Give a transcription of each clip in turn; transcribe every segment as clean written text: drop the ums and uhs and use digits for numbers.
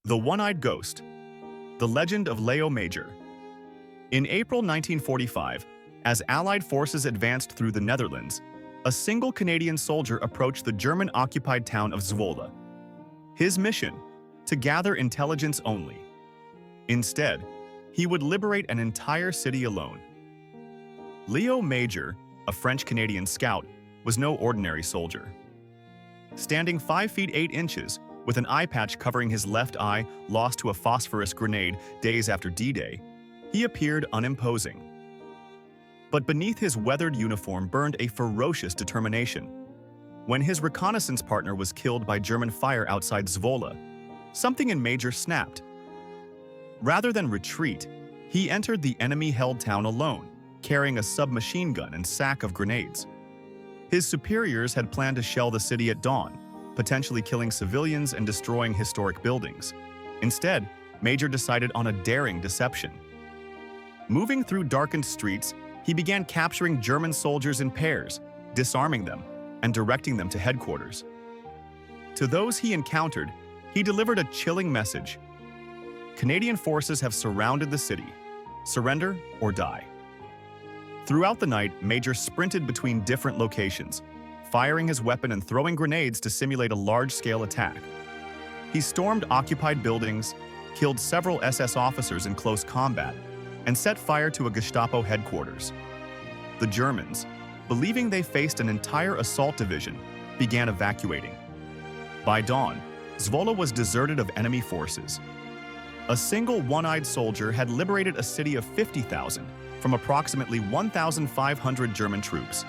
The One-Eyed Ghost, the legend of Léo Major. In April 1945, as Allied forces advanced through the Netherlands, a single Canadian soldier approached the German-occupied town of Zwolle. His mission? To gather intelligence only. Instead, he would liberate an entire city alone. Léo Major, a French-Canadian scout, was no ordinary soldier. Standing 5 feet 8 inches, with an eye patch covering his left eye lost to a phosphorus grenade days after D-Day, he appeared unimposing. But beneath his weathered uniform burned a ferocious determination. When his reconnaissance partner was killed by German fire outside Zwolle, something in Major snapped. Rather than retreat, he entered the enemy-held town alone, carrying a submachine gun and sack of grenades. His superiors had planned to shell the city at dawn, potentially killing civilians and destroying historic buildings. Instead, Major decided on a daring deception. Moving through darkened streets, he began capturing German soldiers in pairs, disarming them, and directing them to headquarters. To those he encountered, he delivered a chilling message. Canadian forces have surrounded the city. Surrender or die. Throughout the night, Major sprinted between different locations, firing his weapon and throwing grenades to simulate a large-scale attack. He stormed occupied buildings, killed several SS officers in close combat, and set fire to a Gestapo headquarters. The Germans, believing they faced an entire assault division, began evacuating. By dawn, Zwolle was deserted of enemy forces. A single one-eyed soldier had liberated a city of 50,000 from approximately 1,500 German troops.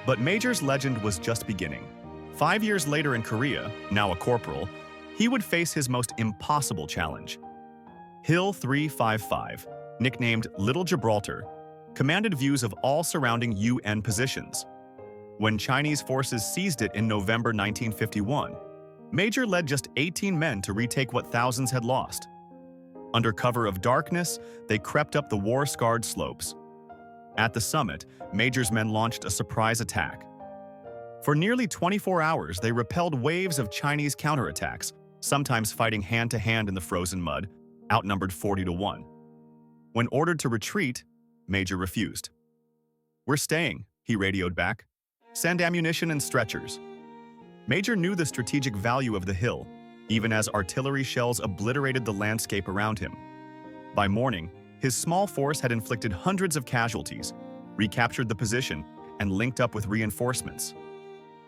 But Major's legend was just beginning. 5 years later in Korea, now a corporal, he would face his most impossible challenge. Hill 355, nicknamed Little Gibraltar, commanded views of all surrounding UN positions. When Chinese forces seized it in November 1951, Major led just 18 men to retake what thousands had lost. Under cover of darkness, they crept up the war-scarred slopes. At the summit, Major's men launched a surprise attack. For nearly 24 hours, they repelled waves of Chinese counterattacks, sometimes fighting hand-to-hand in the frozen mud, outnumbered 40-1. When ordered to retreat, Major refused. "We're staying," he radioed back. "Send ammunition and stretchers." Major knew the strategic value of the hill, even as artillery shells obliterated the landscape around him. By morning, his small force had inflicted hundreds of casualties, recaptured the position, and linked up with reinforcements.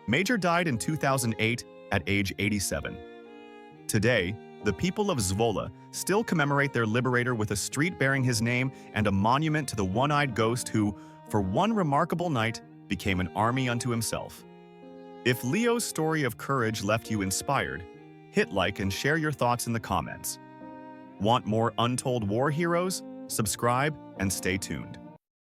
Major died in 2008 at age 87. Today, the people of Zwolle still commemorate their liberator with a street bearing his name and a monument to the one-eyed ghost who, for one remarkable night, became an army unto himself. If Leo's story of courage left you inspired, hit like and share your thoughts in the comments. Want more untold war heroes? Subscribe and stay tuned.